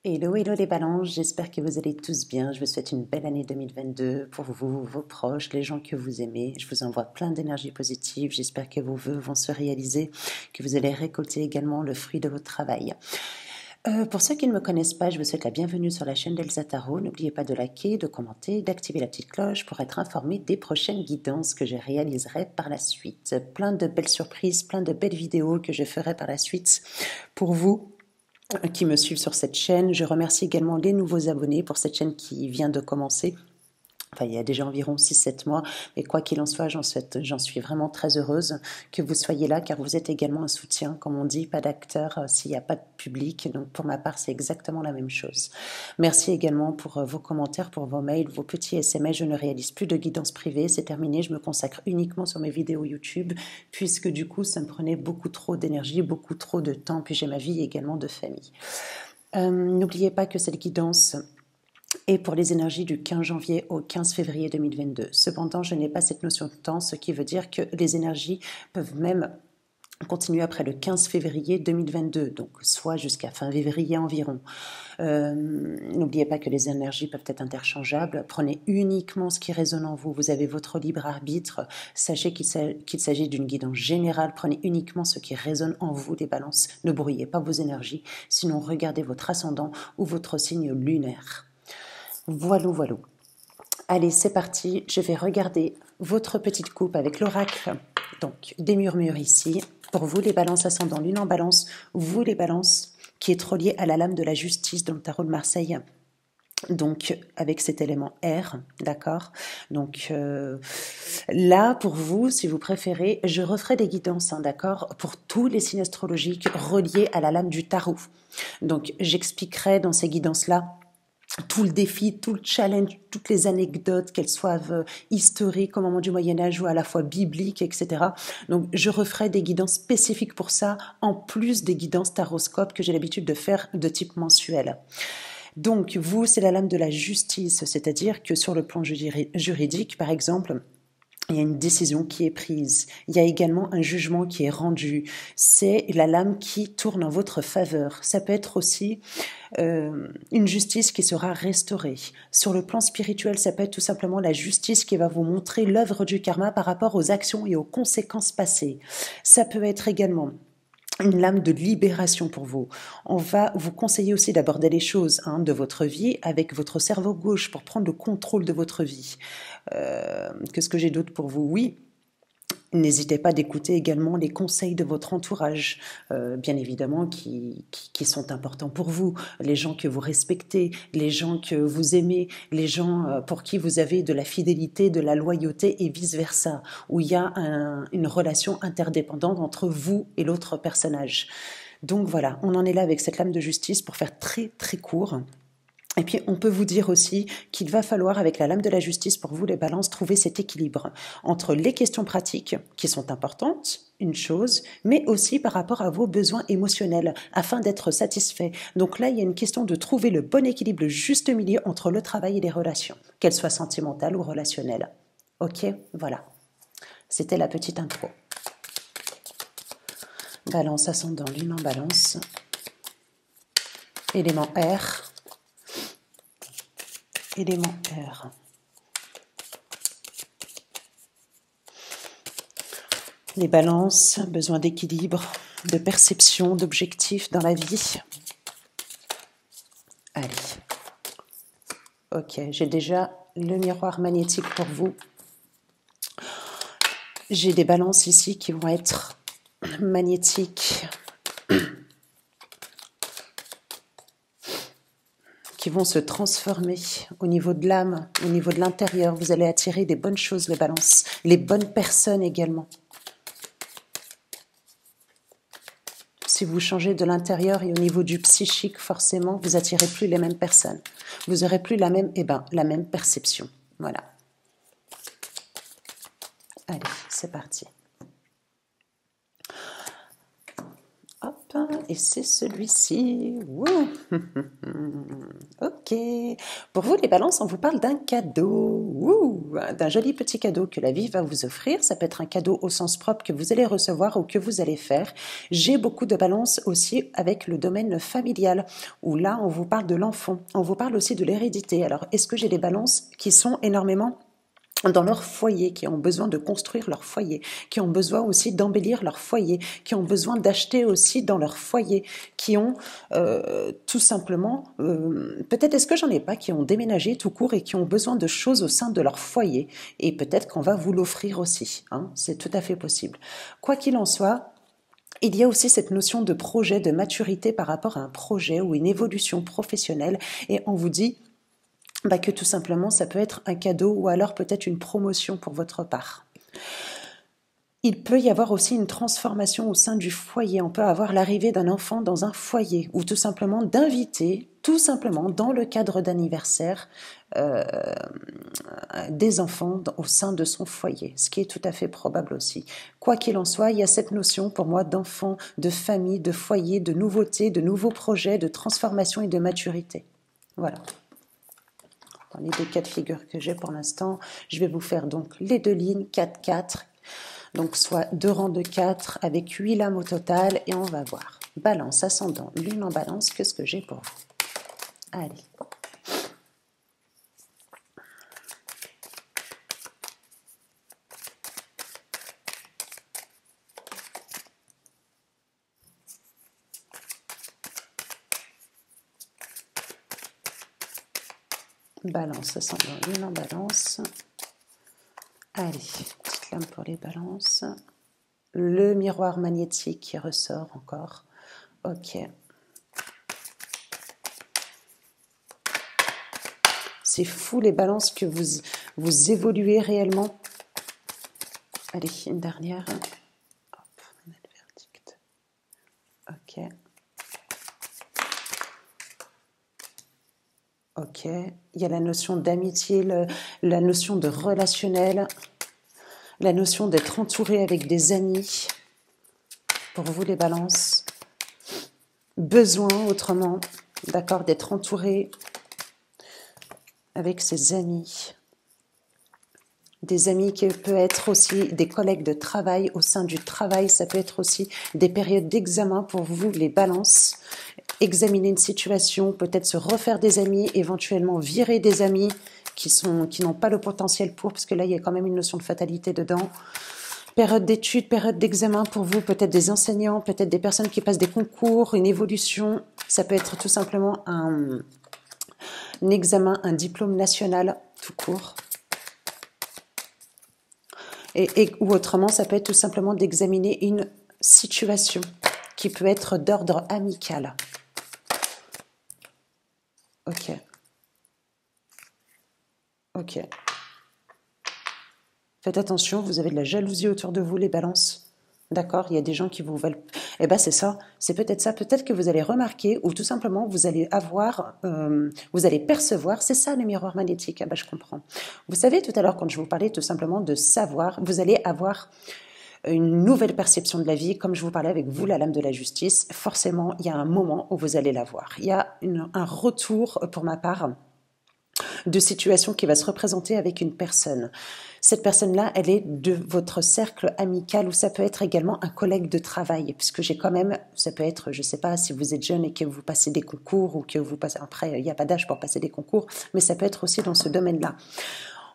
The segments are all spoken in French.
Hello, hello les balances, j'espère que vous allez tous bien. Je vous souhaite une belle année 2022 pour vous, vos proches, les gens que vous aimez. Je vous envoie plein d'énergie positive. J'espère que vos vœux vont se réaliser, que vous allez récolter également le fruit de votre travail. Pour ceux qui ne me connaissent pas, je vous souhaite la bienvenue sur la chaîne d'Elsa Tarot. N'oubliez pas de liker, de commenter, d'activer la petite cloche pour être informé des prochaines guidances que je réaliserai par la suite. Plein de belles surprises, plein de belles vidéos que je ferai par la suite pour vous qui me suivent sur cette chaîne. Je remercie également les nouveaux abonnés pour cette chaîne qui vient de commencer. Enfin, il y a déjà environ 6-7 mois, mais quoi qu'il en soit, j'en suis vraiment très heureuse que vous soyez là, car vous êtes également un soutien, comme on dit, pas d'acteur s'il n'y a pas de public, donc pour ma part, c'est exactement la même chose. Merci également pour vos commentaires, pour vos mails, vos petits SMS, je ne réalise plus de guidance privée, c'est terminé, je me consacre uniquement sur mes vidéos YouTube, puisque du coup, ça me prenait beaucoup trop d'énergie, beaucoup trop de temps, puis j'ai ma vie également de famille. N'oubliez pas que cette guidance et pour les énergies du 15 janvier au 15 février 2022. Cependant, je n'ai pas cette notion de temps, ce qui veut dire que les énergies peuvent même continuer après le 15 février 2022, donc soit jusqu'à fin février environ. N'oubliez pas que les énergies peuvent être interchangeables. Prenez uniquement ce qui résonne en vous. Vous avez votre libre arbitre. Sachez qu'il s'agit d'une guidance générale. Prenez uniquement ce qui résonne en vous, les balances. Ne brouillez pas vos énergies. Sinon, regardez votre ascendant ou votre signe lunaire. Voilou, voilou. Allez, c'est parti. Je vais regarder votre petite coupe avec l'oracle. Donc, des murmures ici. Pour vous, les balances ascendant lune en balance. Vous, les balances, qui est relié à la lame de la justice dans le tarot de Marseille. Donc, avec cet élément R, d'accord. Donc, là, pour vous, si vous préférez, je referai des guidances, hein, d'accord, pour tous les signes astrologiques reliés à la lame du tarot. Donc, j'expliquerai dans ces guidances-là tout le défi, tout le challenge, toutes les anecdotes, qu'elles soient historiques au moment du Moyen-Âge ou à la fois bibliques, etc. Donc, je referai des guidances spécifiques pour ça, en plus des guidances taroscope que j'ai l'habitude de faire de type mensuel. Donc, vous, c'est la lame de la justice, c'est-à-dire que sur le plan juridique, par exemple, il y a une décision qui est prise. Il y a également un jugement qui est rendu. C'est la lame qui tourne en votre faveur. Ça peut être aussi une justice qui sera restaurée. Sur le plan spirituel, ça peut être tout simplement la justice qui va vous montrer l'œuvre du karma par rapport aux actions et aux conséquences passées. Ça peut être également une lame de libération pour vous. On va vous conseiller aussi d'aborder les choses de votre vie avec votre cerveau gauche pour prendre le contrôle de votre vie. Qu'est-ce que j'ai d'autre pour vous? Oui, n'hésitez pas d'écouter également les conseils de votre entourage, bien évidemment, qui sont importants pour vous, les gens que vous respectez, les gens que vous aimez, les gens pour qui vous avez de la fidélité, de la loyauté et vice-versa, où il y a une relation interdépendante entre vous et l'autre personnage. Donc voilà, on en est là avec cette lame de justice pour faire très très court. Et puis, on peut vous dire aussi qu'il va falloir, avec la lame de la justice, pour vous, les balances, trouver cet équilibre entre les questions pratiques, qui sont importantes, une chose, mais aussi par rapport à vos besoins émotionnels, afin d'être satisfait. Donc là, il y a une question de trouver le bon équilibre, le juste milieu entre le travail et les relations, qu'elles soient sentimentales ou relationnelles. Ok, voilà. C'était la petite intro. Balance ascendant, lune en balance. Élément R. Élément R. Les balances, besoin d'équilibre, de perception, d'objectifs dans la vie. Allez. Ok, j'ai déjà le miroir magnétique pour vous. J'ai des balances ici qui vont être magnétiques, qui vont se transformer au niveau de l'âme, au niveau de l'intérieur. Vous allez attirer des bonnes choses, les balances, les bonnes personnes également. Si vous changez de l'intérieur et au niveau du psychique, forcément, vous attirez plus les mêmes personnes. Vous aurez plus la même perception. Voilà. Allez, c'est parti. Hop. et c'est celui-ci. Ok. Pour vous, les balances, on vous parle d'un cadeau, d'un joli petit cadeau que la vie va vous offrir. Ça peut être un cadeau au sens propre que vous allez recevoir ou que vous allez faire. J'ai beaucoup de balances aussi avec le domaine familial, où là, on vous parle de l'enfant. On vous parle aussi de l'hérédité. Alors, est-ce que j'ai des balances qui sont énormément dans leur foyer, qui ont besoin de construire leur foyer, qui ont besoin aussi d'embellir leur foyer, qui ont besoin d'acheter aussi dans leur foyer, qui ont tout simplement, peut-être est-ce que j'en ai pas, qui ont déménagé tout court et qui ont besoin de choses au sein de leur foyer, et peut-être qu'on va vous l'offrir aussi, hein, c'est tout à fait possible. Quoi qu'il en soit, il y a aussi cette notion de projet, de maturité par rapport à un projet ou une évolution professionnelle, et on vous dit que tout simplement ça peut être un cadeau ou alors peut-être une promotion pour votre part. Il peut y avoir aussi une transformation au sein du foyer. On peut avoir l'arrivée d'un enfant dans un foyer ou tout simplement d'inviter, tout simplement dans le cadre d'anniversaire, des enfants au sein de son foyer, ce qui est tout à fait probable aussi. Quoi qu'il en soit, il y a cette notion pour moi d'enfant, de famille, de foyer, de nouveauté, de nouveaux projets, de transformation et de maturité. Voilà. Dans les 2 cas de figure que j'ai pour l'instant, je vais vous faire donc les 2 lignes, 4-4, donc soit 2 rangs de 4 avec 8 lames au total, et on va voir. Balance, ascendant, lune en balance, qu'est-ce que j'ai pour vous? Allez. Balance, ascendant, lune en balance. Allez, petite lame pour les balances. Le miroir magnétique qui ressort encore. Ok. C'est fou les balances que vous évoluez réellement. Allez, une dernière. Hop, on a le verdict. Ok. Ok. Il y a la notion d'amitié, la notion de relationnel, la notion d'être entouré avec des amis. Pour vous les balances. Besoin autrement, d'accord, d'être entouré avec ses amis. Des amis qui peuvent être aussi des collègues de travail. Au sein du travail, ça peut être aussi des périodes d'examen pour vous, les balances. Examiner une situation, peut-être se refaire des amis, éventuellement virer des amis qui n'ont pas le potentiel pour, parce que là, il y a quand même une notion de fatalité dedans. Période d'études, période d'examen pour vous, peut-être des enseignants, peut-être des personnes qui passent des concours, une évolution. Ça peut être tout simplement un examen, un diplôme national tout court. Ou autrement, ça peut être tout simplement d'examiner une situation qui peut être d'ordre amical. Ok. Ok. Faites attention, vous avez de la jalousie autour de vous, les balances. D'accord, il y a des gens qui vous veulent... Eh bien, c'est ça, c'est peut-être ça. Peut-être que vous allez remarquer, ou tout simplement, vous allez avoir, vous allez percevoir, c'est ça le miroir magnétique. Ah ben, je comprends. Vous savez, tout à l'heure, quand je vous parlais tout simplement de savoir, vous allez avoir une nouvelle perception de la vie, comme je vous parlais avec vous, la lame de la justice. Forcément, il y a un moment où vous allez la voir. Il y a un retour, pour ma part, de situation qui va se représenter avec une personne. Cette personne-là, elle est de votre cercle amical, ou ça peut être également un collègue de travail, puisque j'ai quand même, ça peut être, je ne sais pas, si vous êtes jeune et que vous passez des concours, ou que vous passez, après, il n'y a pas d'âge pour passer des concours, mais ça peut être aussi dans ce domaine-là.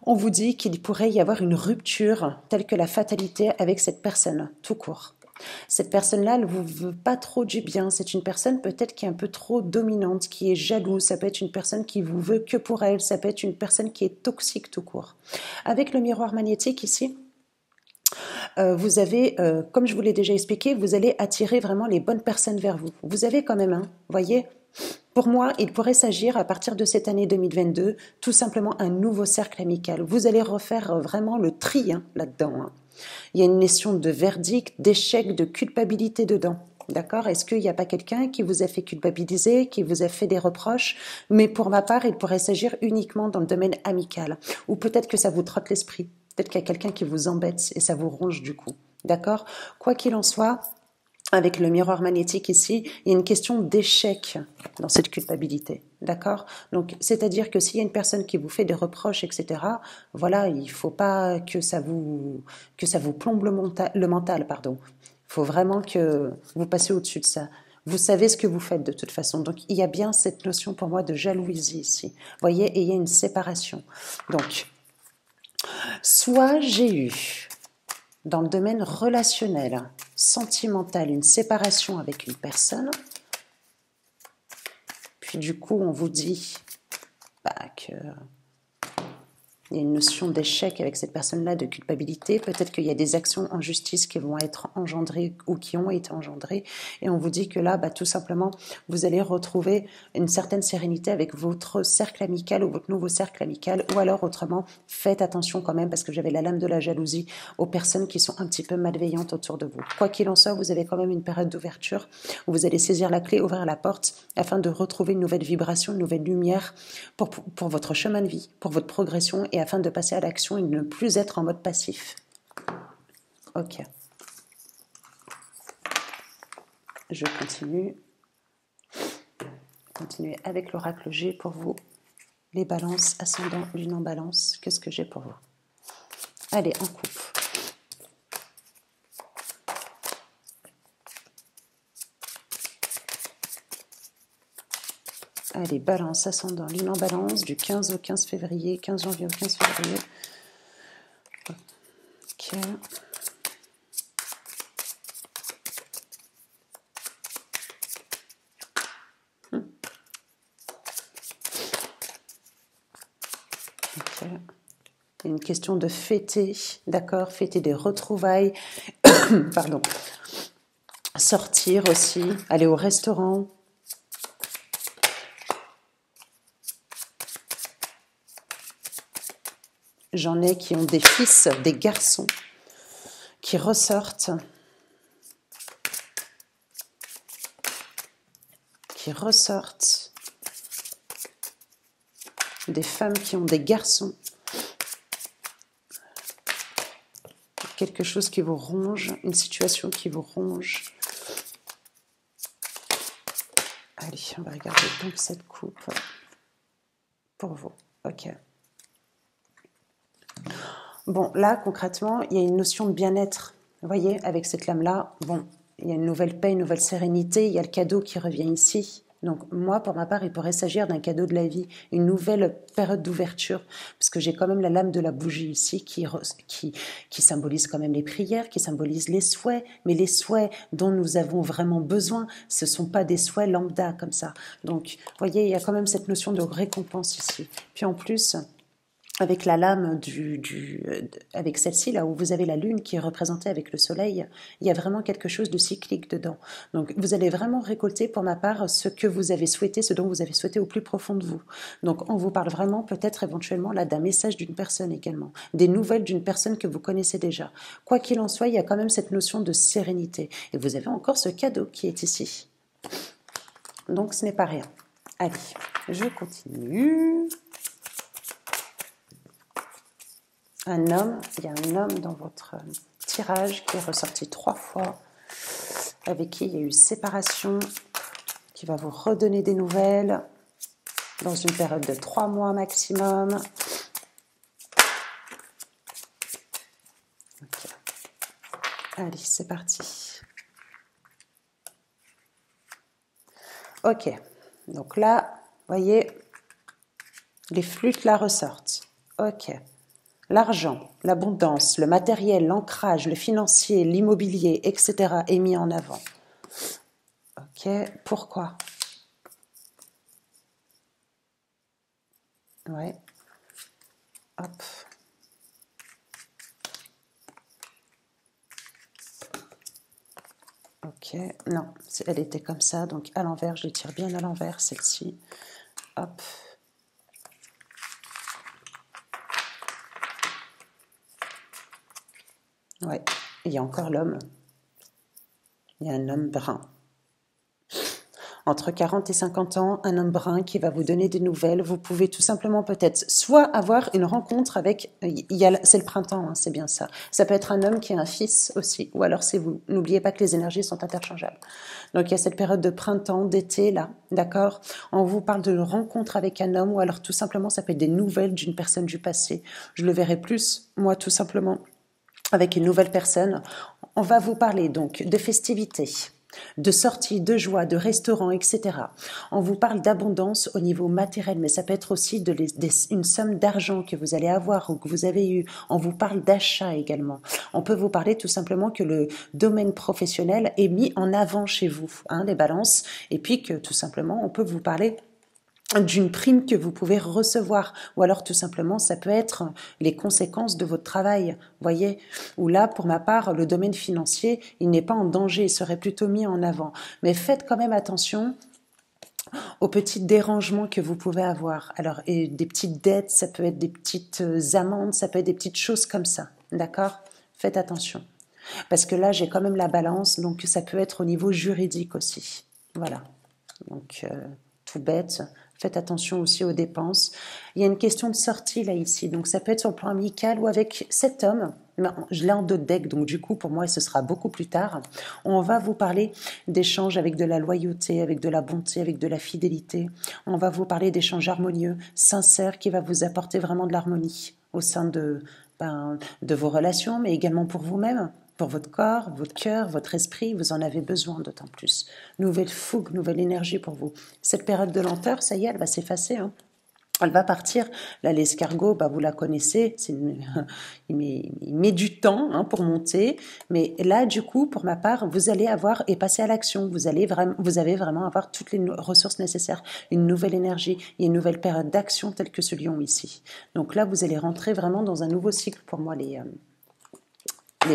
On vous dit qu'il pourrait y avoir une rupture, telle que la fatalité, avec cette personne, tout court. Cette personne-là, elle ne vous veut pas trop du bien. C'est une personne peut-être qui est un peu trop dominante, qui est jalouse. Ça peut être une personne qui vous veut que pour elle. Ça peut être une personne qui est toxique tout court. Avec le miroir magnétique ici, vous avez, comme je vous l'ai déjà expliqué, vous allez attirer vraiment les bonnes personnes vers vous. Vous avez quand même, voyez, pour moi, il pourrait s'agir, à partir de cette année 2022, tout simplement un nouveau cercle amical. Vous allez refaire vraiment le tri là-dedans. Il y a une notion de verdict, d'échec, de culpabilité dedans. D'accord? Est-ce qu'il n'y a pas quelqu'un qui vous a fait culpabiliser, qui vous a fait des reproches? Mais pour ma part, il pourrait s'agir uniquement dans le domaine amical. Ou peut-être que ça vous trotte l'esprit. Peut-être qu'il y a quelqu'un qui vous embête et ça vous ronge du coup. D'accord? Quoi qu'il en soit, avec le miroir magnétique ici, il y a une question d'échec dans cette culpabilité, d'accord? Donc, c'est-à-dire que s'il y a une personne qui vous fait des reproches, etc., voilà, il faut pas que ça vous plombe le mental, pardon. Il faut vraiment que vous passiez au-dessus de ça. Vous savez ce que vous faites de toute façon. Donc, il y a bien cette notion pour moi de jalousie ici. Vous voyez, et il y a une séparation. Donc, soit j'ai eu dans le domaine relationnel, sentimental, une séparation avec une personne, puis du coup on vous dit que il y a une notion d'échec avec cette personne-là, de culpabilité. Peut-être qu'il y a des actions en justice qui vont être engendrées ou qui ont été engendrées. Et on vous dit que là, tout simplement, vous allez retrouver une certaine sérénité avec votre cercle amical ou votre nouveau cercle amical. Ou alors, autrement, faites attention quand même, parce que j'avais la lame de la jalousie, aux personnes qui sont un petit peu malveillantes autour de vous. Quoi qu'il en soit, vous avez quand même une période d'ouverture où vous allez saisir la clé, ouvrir la porte, afin de retrouver une nouvelle vibration, une nouvelle lumière pour votre chemin de vie, pour votre progression et afin de passer à l'action et de ne plus être en mode passif. Ok. Je continue. Continuez avec l'oracle G pour vous. Les balances, ascendant, lune en balance. Qu'est-ce que j'ai pour vous? Allez, en coupe. Allez, balance, ascendant, lune en balance, du 15 au 15 février, 15 janvier au 15 février. Ok. Ok. Il y a une question de fêter, d'accord, fêter des retrouvailles, pardon, sortir aussi, aller au restaurant. J'en ai qui ont des fils, des garçons, qui ressortent, des femmes qui ont des garçons, quelque chose qui vous ronge, une situation qui vous ronge. Allez, on va regarder donc cette coupe pour vous. Ok. Bon, là, concrètement, il y a une notion de bien-être. Vous voyez, avec cette lame-là, bon, il y a une nouvelle paix, une nouvelle sérénité, il y a le cadeau qui revient ici. Donc, moi, pour ma part, il pourrait s'agir d'un cadeau de la vie, une nouvelle période d'ouverture, parce que j'ai quand même la lame de la bougie ici qui symbolise quand même les prières, qui symbolise les souhaits, mais les souhaits dont nous avons vraiment besoin, ce ne sont pas des souhaits lambda comme ça. Donc, vous voyez, il y a quand même cette notion de récompense ici. Puis en plus, avec la lame avec celle-ci, là où vous avez la lune qui est représentée avec le soleil, il y a vraiment quelque chose de cyclique dedans. Donc vous allez vraiment récolter, pour ma part, ce que vous avez souhaité, ce dont vous avez souhaité au plus profond de vous. Donc on vous parle vraiment peut-être éventuellement là d'un message d'une personne également, des nouvelles d'une personne que vous connaissez déjà. Quoi qu'il en soit, il y a quand même cette notion de sérénité. Et vous avez encore ce cadeau qui est ici. Donc ce n'est pas rien. Allez, je continue. Il y a un homme dans votre tirage qui est ressorti 3 fois, avec qui il y a eu séparation, qui va vous redonner des nouvelles dans une période de 3 mois maximum. Okay. Allez, c'est parti. Ok, donc là, vous voyez, les flûtes là ressortent. Ok. L'argent, l'abondance, le matériel, l'ancrage, le financier, l'immobilier, etc. est mis en avant. Ok, pourquoi? Ouais. Hop. Ok, non, elle était comme ça, donc à l'envers, je les tire bien à l'envers, celle-ci. Hop. Ouais, il y a encore l'homme. Il y a un homme brun. Entre 40 et 50 ans, un homme brun qui va vous donner des nouvelles. Vous pouvez tout simplement peut-être soit avoir une rencontre avec, c'est le printemps, hein, c'est bien ça. Ça peut être un homme qui a un fils aussi, ou alors c'est vous. N'oubliez pas que les énergies sont interchangeables. Donc il y a cette période de printemps, d'été là, d'accord? On vous parle de rencontre avec un homme, ou alors tout simplement ça peut être des nouvelles d'une personne du passé. Je le verrai plus, moi tout simplement, avec une nouvelle personne. On va vous parler donc de festivités, de sorties, de joie, de restaurants, etc. On vous parle d'abondance au niveau matériel, mais ça peut être aussi une somme d'argent que vous allez avoir ou que vous avez eu. On vous parle d'achat également. On peut vous parler tout simplement que le domaine professionnel est mis en avant chez vous, hein, les balances, et puis que tout simplement on peut vous parler d'une prime que vous pouvez recevoir, ou alors tout simplement ça peut être les conséquences de votre travail, voyez, ou là pour ma part le domaine financier il n'est pas en danger, il serait plutôt mis en avant, mais faites quand même attention aux petits dérangements que vous pouvez avoir. Alors et des petites dettes, ça peut être des petites amendes, ça peut être des petites choses comme ça, d'accord? Faites attention, parce que là j'ai quand même la balance, donc ça peut être au niveau juridique aussi, voilà, donc tout bête. Faites attention aussi aux dépenses. Il y a une question de sortie là ici, donc ça peut être sur le plan amical ou avec cet homme. Je l'ai en deux decks, donc du coup pour moi ce sera beaucoup plus tard. On va vous parler d'échanges avec de la loyauté, avec de la bonté, avec de la fidélité. On va vous parler d'échanges harmonieux, sincères, qui va vous apporter vraiment de l'harmonie au sein de vos relations, mais également pour vous-même. Pour votre corps, votre cœur, votre esprit, vous en avez besoin d'autant plus. Nouvelle fougue, nouvelle énergie pour vous. Cette période de lenteur, ça y est, elle va s'effacer. Hein. Elle va partir. Là, l'escargot, vous la connaissez, il met du temps hein, pour monter. Mais là, du coup, pour ma part, vous allez avoir et passer à l'action. Vous allez vraiment avoir toutes les ressources nécessaires. Une nouvelle énergie et une nouvelle période d'action telle que ce lion ici. Donc là, vous allez rentrer vraiment dans un nouveau cycle pour moi, les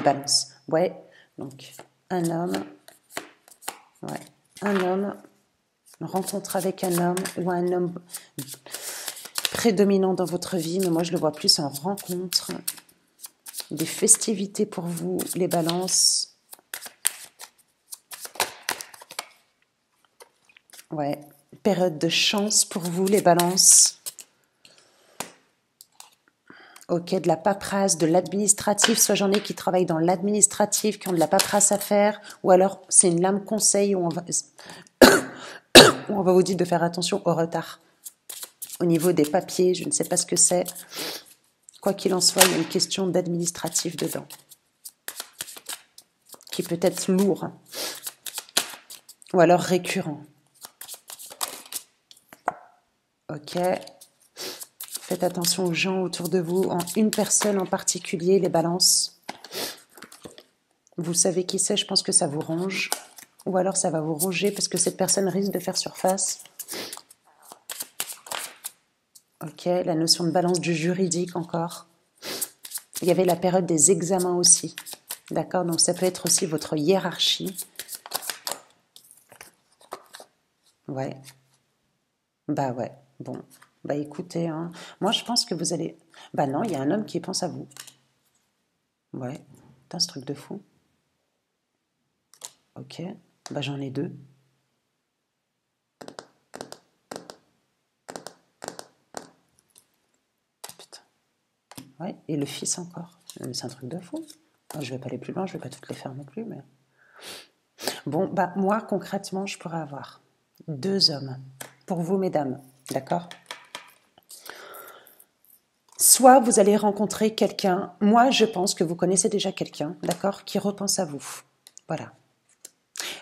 balances. Ouais, donc un homme, ouais, un homme, une rencontre avec un homme ou un homme prédominant dans votre vie, mais moi je le vois plus en rencontre, des festivités pour vous, les balances. Ouais, période de chance pour vous, les balances. Ok, de la paperasse, de l'administratif, soit j'en ai qui travaillent dans l'administratif, qui ont de la paperasse à faire, ou alors c'est une lame conseil où on va vous dire de faire attention au retard. Au niveau des papiers, je ne sais pas ce que c'est. Quoi qu'il en soit, il y a une question d'administratif dedans, qui peut être lourd, ou alors récurrent. Ok. Faites attention aux gens autour de vous, en une personne en particulier, les balances. Vous savez qui c'est, je pense que ça vous ronge. Ou alors ça va vous ronger parce que cette personne risque de faire surface. Ok, la notion de balance du juridique encore. Il y avait la période des examens aussi. D'accord, donc ça peut être aussi votre hiérarchie. Ouais. Bah ouais, bon. Bah écoutez, hein, moi je pense que vous allez... Bah non, il y a un homme qui pense à vous. Ouais, c'est ce truc de fou. Ok, bah j'en ai deux. Putain. Ouais, et le fils encore. C'est un truc de fou. Je vais pas aller plus loin, je vais pas toutes les faire non plus, mais... Bon, bah moi concrètement, je pourrais avoir deux hommes. Pour vous, mesdames, d'accord ? Soit vous allez rencontrer quelqu'un, moi je pense que vous connaissez déjà quelqu'un, d'accord, qui repense à vous. Voilà.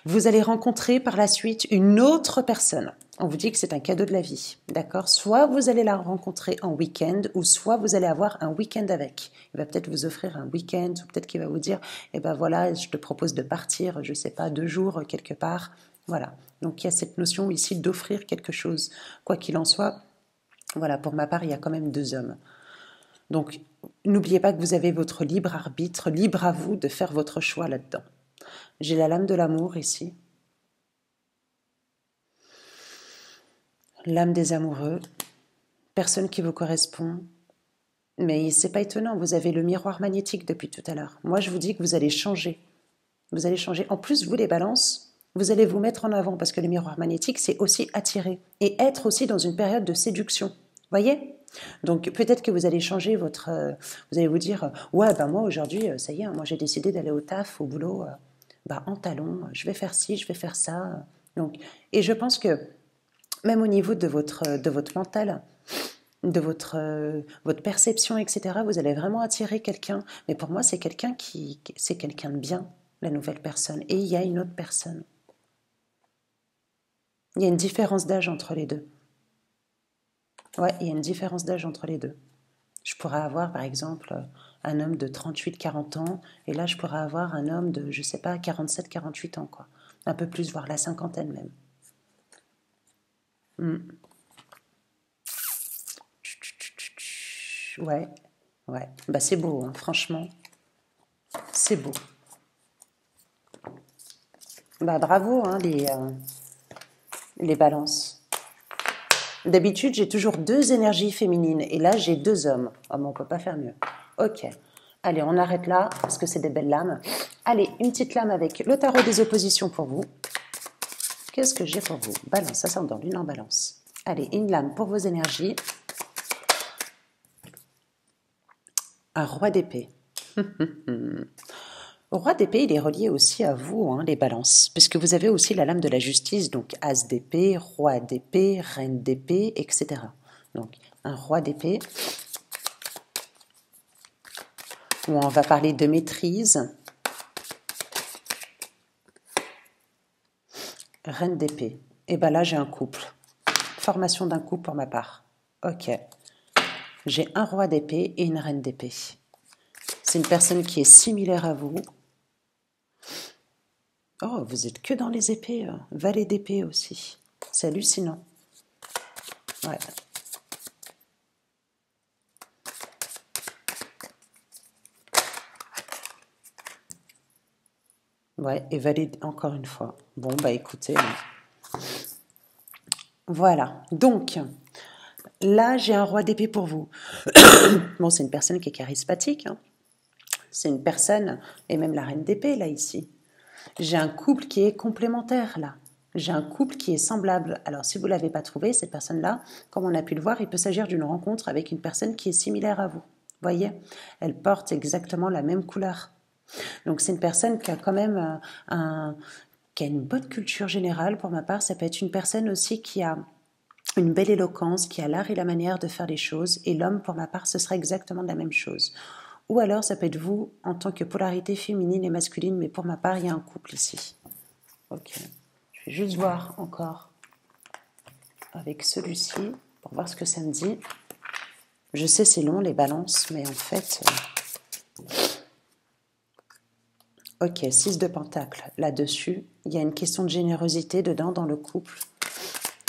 Vous allez rencontrer par la suite une autre personne. On vous dit que c'est un cadeau de la vie, d'accord? Soit vous allez la rencontrer en week-end, ou soit vous allez avoir un week-end avec. Il va peut-être vous offrir un week-end, ou peut-être qu'il va vous dire, eh ben voilà, je te propose de partir, je sais pas, 2 jours quelque part. Voilà. Donc il y a cette notion ici d'offrir quelque chose. Quoi qu'il en soit, voilà, pour ma part, il y a quand même deux hommes. Donc, n'oubliez pas que vous avez votre libre arbitre, libre à vous de faire votre choix là-dedans. J'ai la lame de l'amour ici. L'âme des amoureux. Personne qui vous correspond. Mais c'est pas étonnant, vous avez le miroir magnétique depuis tout à l'heure. Moi, je vous dis que vous allez changer. Vous allez changer. En plus, vous, les balances, Vous allez vous mettre en avant parce que le miroir magnétique, c'est aussi attirer et être aussi dans une période de séduction. Voyez? Donc peut-être que vous allez changer votre... vous allez vous dire, ouais, ben moi aujourd'hui, ça y est, moi j'ai décidé d'aller au taf, au boulot, en talons, je vais faire ci, je vais faire ça. Donc, et je pense que même au niveau de votre mental, de votre perception, etc., vous allez vraiment attirer quelqu'un. Mais pour moi, c'est c'est quelqu'un de bien, la nouvelle personne. Et il y a une autre personne. Il y a une différence d'âge entre les deux. Ouais, il y a une différence d'âge entre les deux. Je pourrais avoir, par exemple, un homme de 38-40 ans, et là, je pourrais avoir un homme de, je sais pas, 47-48 ans, quoi. Un peu plus, voire la cinquantaine même. Ouais, ouais. Bah, c'est beau, hein, franchement. C'est beau. Bah, bravo, hein, les balances. D'habitude, j'ai toujours 2 énergies féminines, et là, j'ai 2 hommes. Ah, mais on peut pas faire mieux. Ok. Allez, on arrête là, parce que c'est des belles lames. Allez, une petite lame avec le tarot des oppositions pour vous. Qu'est-ce que j'ai pour vous? Balance, ascendant, lune en balance. Allez, une lame pour vos énergies. Un roi d'épée. Le roi d'épée, il est relié aussi à vous, hein, les balances, puisque vous avez aussi la lame de la justice, donc as d'épée, roi d'épée, reine d'épée, etc. Donc, un roi d'épée, où on va parler de maîtrise. Reine d'épée. Et bien là, j'ai un couple. Formation d'un couple pour ma part. Ok. J'ai un roi d'épée et une reine d'épée. C'est une personne qui est similaire à vous. Oh, vous êtes que dans les épées. Valet d'épée aussi. C'est hallucinant. Ouais. Ouais, et valet encore une fois. Bon, bah écoutez. Voilà. Donc, là, j'ai un roi d'épée pour vous. Bon, c'est une personne qui est charismatique. Hein. C'est une personne, et même la reine d'épée, là, ici. J'ai un couple qui est complémentaire, là. J'ai un couple qui est semblable. Alors, si vous ne l'avez pas trouvé, cette personne-là, comme on a pu le voir, il peut s'agir d'une rencontre avec une personne qui est similaire à vous. Voyez? Elle porte exactement la même couleur. Donc, c'est une personne qui a quand même qui a une bonne culture générale. Pour ma part, ça peut être une personne aussi qui a une belle éloquence, qui a l'art et la manière de faire les choses. Et l'homme, pour ma part, ce sera exactement la même chose. Ou alors, ça peut être vous en tant que polarité féminine et masculine, mais pour ma part, il y a un couple ici. Ok. Je vais juste voir encore avec celui-ci pour voir ce que ça me dit. Je sais, c'est long, les balances, mais en fait... Ok, 6 de pentacle. Là-dessus, il y a une question de générosité dedans, dans le couple.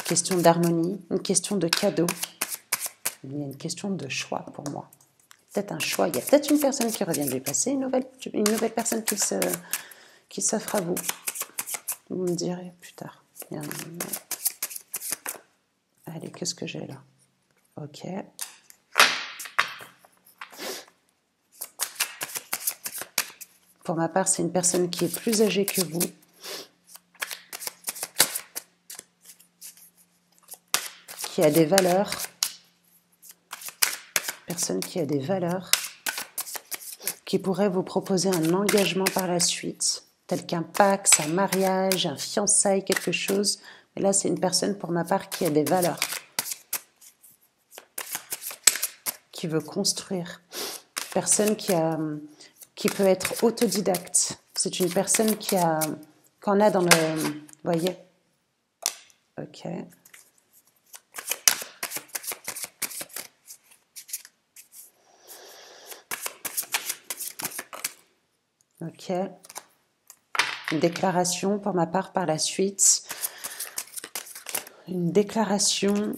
Question d'harmonie, une question de cadeau. Il y a une question de choix pour moi. Peut-être un choix. Il y a peut-être une personne qui revient du passé, une nouvelle personne qui s'offre à vous. Vous me direz plus tard. Allez, qu'est-ce que j'ai là? Ok. Pour ma part, c'est une personne qui est plus âgée que vous. Qui a des valeurs. Personne qui a des valeurs. Qui pourrait vous proposer un engagement par la suite. Tel qu'un pacte, un mariage, un fiançailles, quelque chose. Mais là, c'est une personne, pour ma part, qui a des valeurs. Qui veut construire. Personne qui peut être autodidacte. C'est une personne qu'en a dans le... Vous voyez? Ok. Ok. Une déclaration pour ma part par la suite. Une déclaration,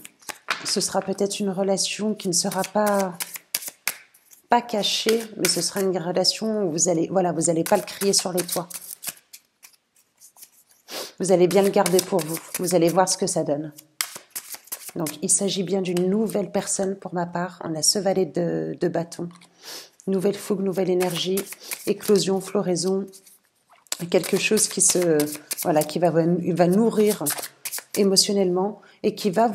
ce sera peut-être une relation qui ne sera pas cachée, mais ce sera une relation où vous allez pas le crier sur les toits. Vous allez bien le garder pour vous. Vous allez voir ce que ça donne. Donc, il s'agit bien d'une nouvelle personne pour ma part. On a ce valet de bâton. Nouvelle fougue, nouvelle énergie, éclosion, floraison. quelque chose qui voilà, qui va nourrir émotionnellement et qui va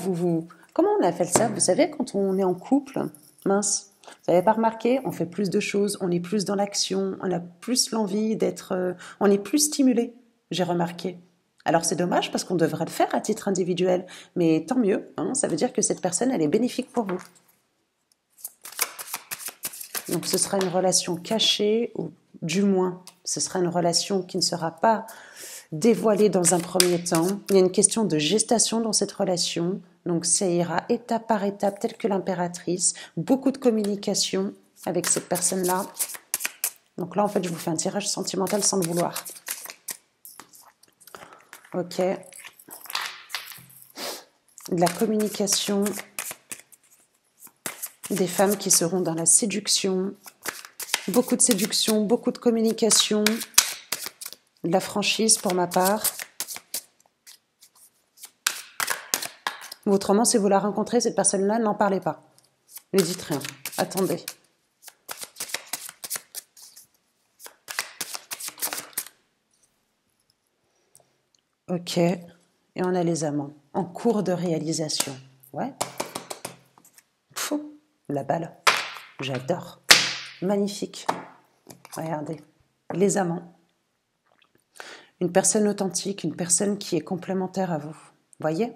comment on appelle ça? Vous savez, quand on est en couple, mince, vous n'avez pas remarqué, on fait plus de choses, on est plus dans l'action, on a plus l'envie d'être, on est plus stimulé, j'ai remarqué. Alors c'est dommage parce qu'on devrait le faire à titre individuel, mais tant mieux, hein, ça veut dire que cette personne, elle est bénéfique pour vous. Donc ce sera une relation cachée, ou du moins, ce sera une relation qui ne sera pas dévoilée dans un premier temps. Il y a une question de gestation dans cette relation, donc ça ira étape par étape, telle que l'impératrice. Beaucoup de communication avec cette personne-là. Donc là, en fait, je vous fais un tirage sentimental sans le vouloir. Ok. De la communication, des femmes qui seront dans la séduction, beaucoup de communication, de la franchise pour ma part. Ou autrement, si vous la rencontrez, cette personne-là, n'en parlez pas. Ne dites rien. Attendez. Ok. Et on a les amants. En cours de réalisation. Ouais. Fou. La balle. J'adore. Magnifique. Regardez. Les amants. Une personne authentique, une personne qui est complémentaire à vous. Voyez ?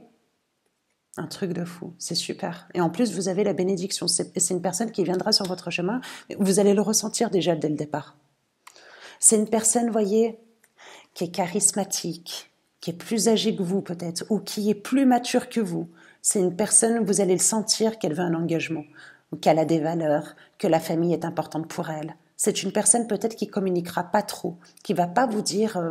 Un truc de fou, c'est super. Et en plus, vous avez la bénédiction. C'est une personne qui viendra sur votre chemin. Vous allez le ressentir déjà dès le départ. C'est une personne, voyez, qui est charismatique, qui est plus âgée que vous peut-être, ou qui est plus mature que vous. C'est une personne, vous allez le sentir qu'elle veut un engagement, qu'elle a des valeurs, que la famille est importante pour elle. C'est une personne peut-être qui communiquera pas trop, qui va pas vous dire...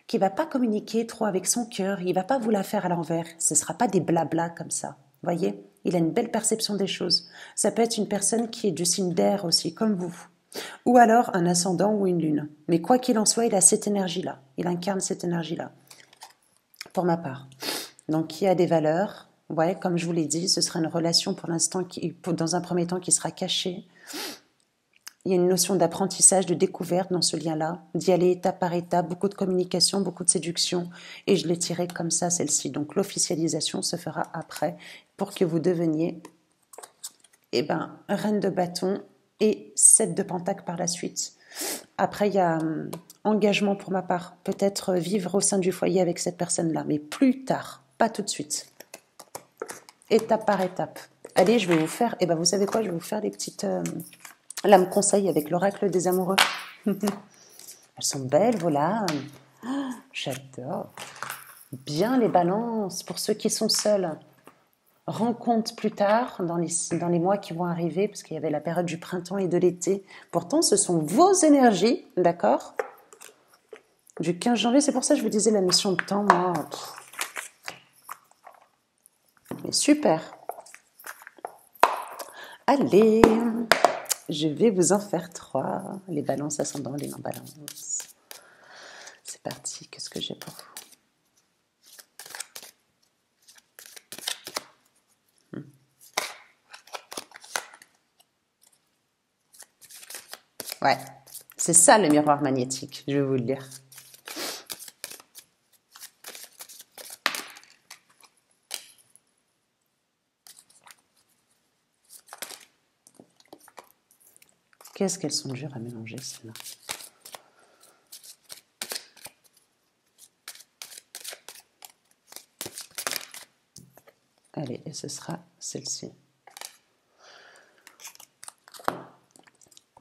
qui va pas communiquer trop avec son cœur, il va pas vous la faire à l'envers, ce sera pas des blablas comme ça, voyez, il a une belle perception des choses. Ça peut être une personne qui est du signe d'air aussi, comme vous, ou alors un ascendant ou une lune, mais quoi qu'il en soit, il a cette énergie-là, il incarne cette énergie-là, pour ma part. Donc, qui a des valeurs, ouais, comme je vous l'ai dit, ce sera une relation pour l'instant, dans un premier temps, qui sera cachée. Il y a une notion d'apprentissage, de découverte dans ce lien-là, d'y aller étape par étape, beaucoup de communication, beaucoup de séduction, et je l'ai tirée comme ça, celle-ci. Donc l'officialisation se fera après, pour que vous deveniez, reine de bâton et 7 de pentacle par la suite. Après, il y a engagement pour ma part, peut-être vivre au sein du foyer avec cette personne-là, mais plus tard, pas tout de suite. Étape par étape. Allez, je vais vous faire, vous savez quoi, je vais vous faire des petites... l'âme conseil avec l'oracle des amoureux. Elles sont belles, voilà. Oh, j'adore. Bien les balances pour ceux qui sont seuls. Rencontre plus tard, dans les mois qui vont arriver, parce qu'il y avait la période du printemps et de l'été. Pourtant, ce sont vos énergies, d'accord? Du 15 janvier, c'est pour ça que je vous disais la notion de temps, moi. Mais super. Allez, je vais vous en faire 3. Les balances ascendants, les non-balances. C'est parti, qu'est-ce que j'ai pour vous? Ouais, c'est ça le miroir magnétique, je vais vous le dire. Qu'est-ce qu'elles sont dures à mélanger, celles-là. Allez, et ce sera celle-ci.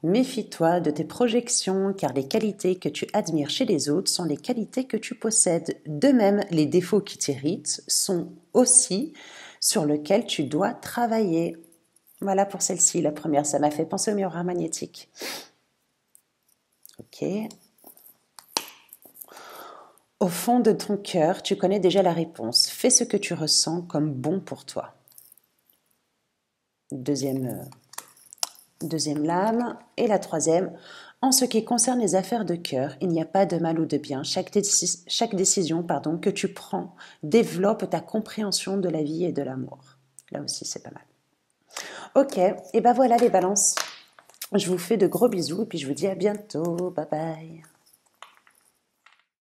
Méfie-toi de tes projections, car les qualités que tu admires chez les autres sont les qualités que tu possèdes. De même, les défauts qui t'irritent sont aussi sur lesquels tu dois travailler. Voilà pour celle-ci, la première. Ça m'a fait penser au miroir magnétique. Ok. Au fond de ton cœur, tu connais déjà la réponse. Fais ce que tu ressens comme bon pour toi. Deuxième lame. Et la troisième, en ce qui concerne les affaires de cœur, il n'y a pas de mal ou de bien. Chaque décision que tu prends développe ta compréhension de la vie et de l'amour. Là aussi, c'est pas mal. Ok, et voilà les balances. Je vous fais de gros bisous et puis je vous dis à bientôt. Bye bye.